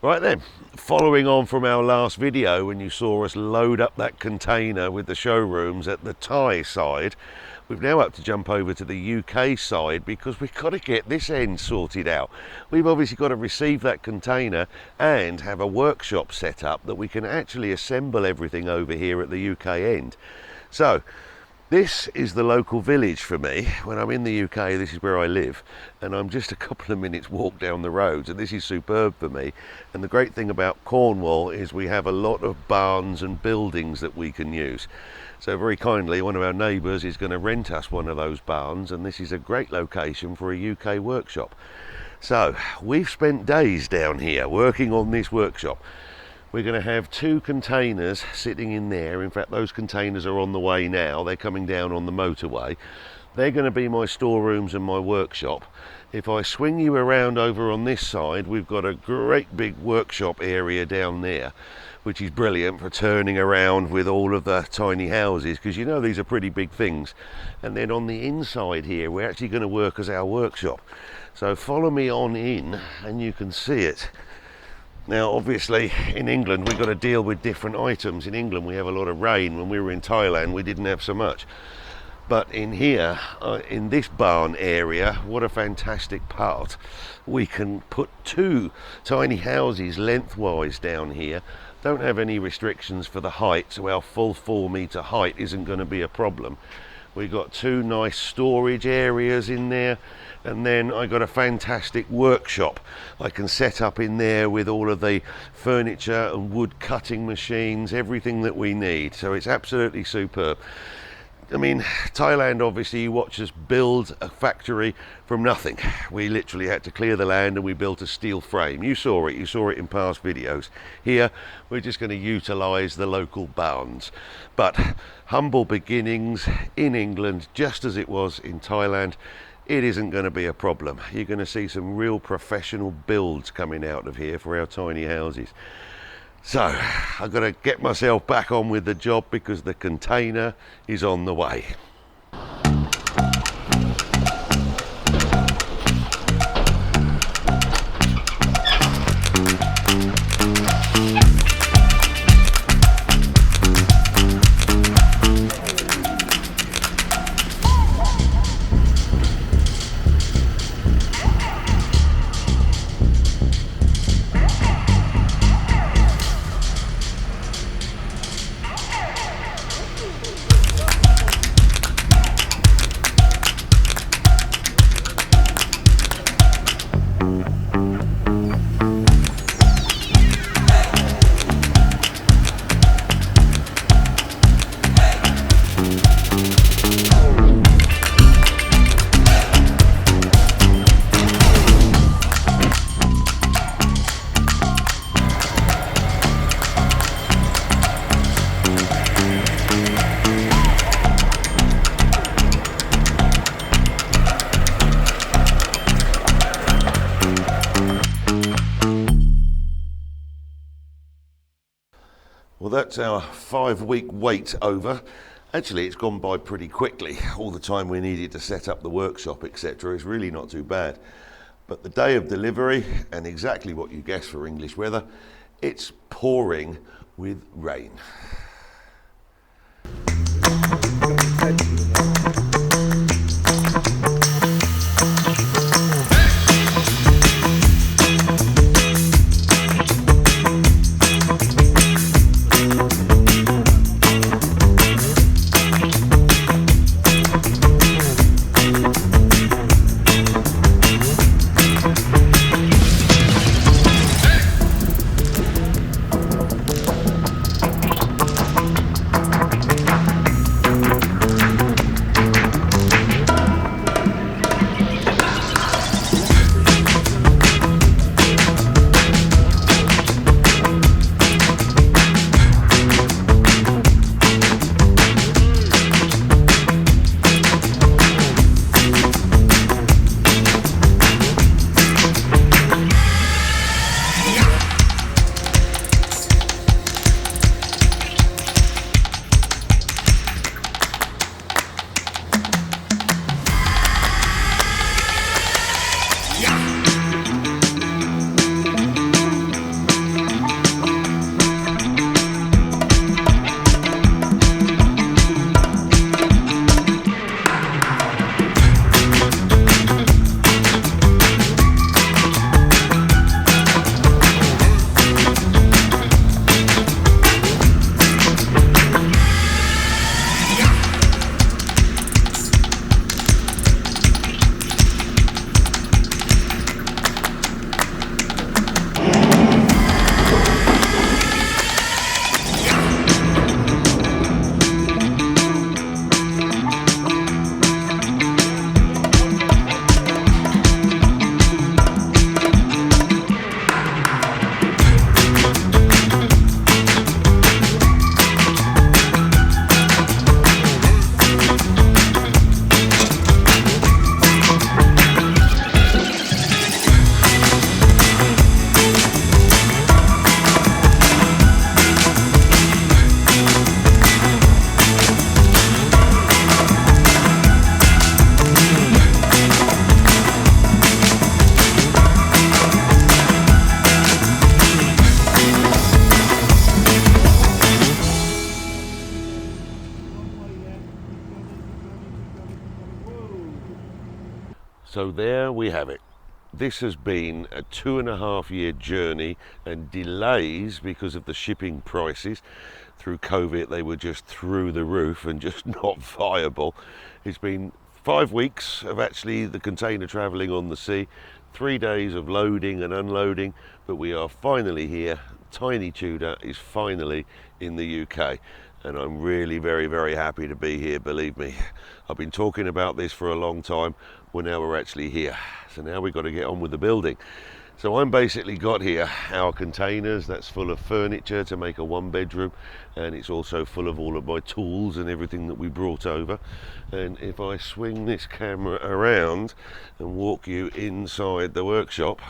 Right then, following on from our last video when you saw us load up that container with the showrooms at the Thai side, we've now had to jump over to the UK side because we've got to get this end sorted out. We've obviously got to receive that container and have a workshop set up that we can actually assemble everything over here at the UK end. So this is the local village for me. When I'm in the UK, this is where I live, and I'm just a couple of minutes walk down the roads, and this is superb for me. And the great thing about Cornwall is we have a lot of barns and buildings that we can use. So very kindly, one of our neighbours is going to rent us one of those barns, and this is a great location for a UK workshop. So we've spent days down here working on this workshop. We're going to have 2 containers sitting in there. In fact, those containers are on the way now. They're coming down on the motorway. They're going to be my storerooms and my workshop. If I swing you around over on this side, we've got a great big workshop area down there, which is brilliant for turning around with all of the tiny houses, because you know these are pretty big things. And then on the inside here, we're actually going to work as our workshop. So follow me on in and you can see it. Now obviously in England we've got to deal with different items. In England we have a lot of rain. When we were in Thailand we didn't have so much. But in here, in this barn area, what a fantastic part. We can put 2 tiny houses lengthwise down here. Don't have any restrictions for the height, so our full 4-metre height isn't going to be a problem. We've got 2 nice storage areas in there, and then I got a fantastic workshop I can set up in there with all of the furniture and wood cutting machines, everything that we need. So it's absolutely superb. I mean, Thailand, obviously, you watch us build a factory from nothing. We literally had to clear the land and we built a steel frame. You saw it in past videos. Here, we're just going to utilise the local barns. But humble beginnings in England, just as it was in Thailand, it isn't going to be a problem. You're going to see some real professional builds coming out of here for our tiny houses. So I've got to get myself back on with the job because the container is on the way. Well, that's our 5-week wait over. Actually, it's gone by pretty quickly. All the time we needed to set up the workshop, etc. is really not too bad. But the day of delivery, and exactly what you guessed for English weather, it's pouring with rain. So there we have it. This has been a 2.5 year journey, and delays because of the shipping prices. Through COVID, they were just through the roof and just not viable. It's been 5 weeks of actually the container traveling on the sea, 3 days of loading and unloading, but we are finally here. Tiny Tudor is finally in the UK, and I'm really very happy to be here, believe me. I've been talking about this for a long time. Well, now we're actually here, so now we've got to get on with the building. So I'm basically got here our containers that's full of furniture to make a 1-bedroom, and it's also full of all of my tools and everything that we brought over. And if I swing this camera around and walk you inside the workshop,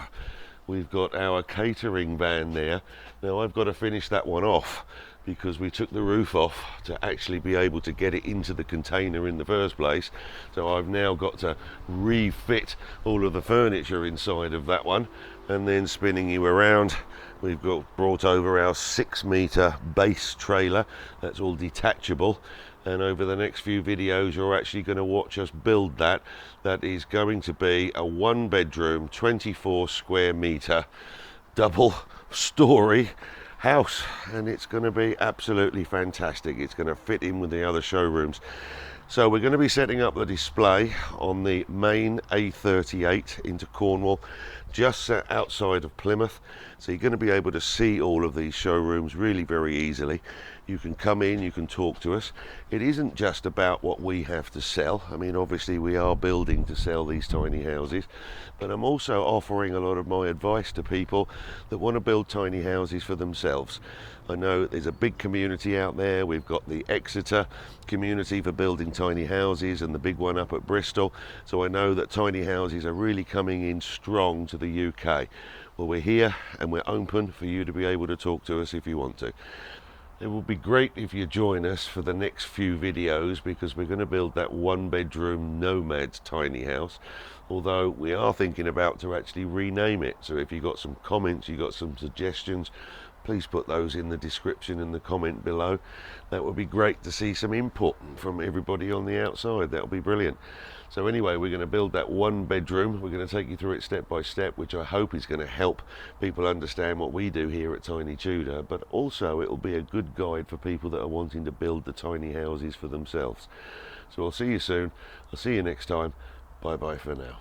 we've got our catering van there. Now I've got to finish that one off because we took the roof off to actually be able to get it into the container in the first place. So I've now got to refit all of the furniture inside of that one. And then spinning you around, we've brought over our 6-meter base trailer. That's all detachable. And over the next few videos, you're actually going to watch us build that. That is going to be a 1-bedroom, 24 square meter, double story house, and it's going to be absolutely fantastic. It's going to fit in with the other showrooms. So we're going to be setting up the display on the main A38 into Cornwall, just outside of Plymouth. So you're going to be able to see all of these showrooms really very easily. You can come in, you can talk to us. It isn't just about what we have to sell. I mean, obviously we are building to sell these tiny houses, but I'm also offering a lot of my advice to people that want to build tiny houses for themselves. I know there's a big community out there. We've got the Exeter community for building tiny houses and the big one up at Bristol. So I know that tiny houses are really coming in strong to the UK. Well, we're here and we're open for you to be able to talk to us if you want to. It would be great if you join us for the next few videos, because we're going to build that 1-bedroom nomad tiny house, although we are thinking about to actually rename it. So if you've got some comments, you've got some suggestions, please put those in the description and the comment below. That would be great to see some input from everybody on the outside. That would be brilliant. So anyway, we're going to build that 1-bedroom. We're going to take you through it step by step, which I hope is going to help people understand what we do here at Tiny Tudor, but also it will be a good guide for people that are wanting to build the tiny houses for themselves. So I'll see you soon. I'll see you next time. Bye bye for now.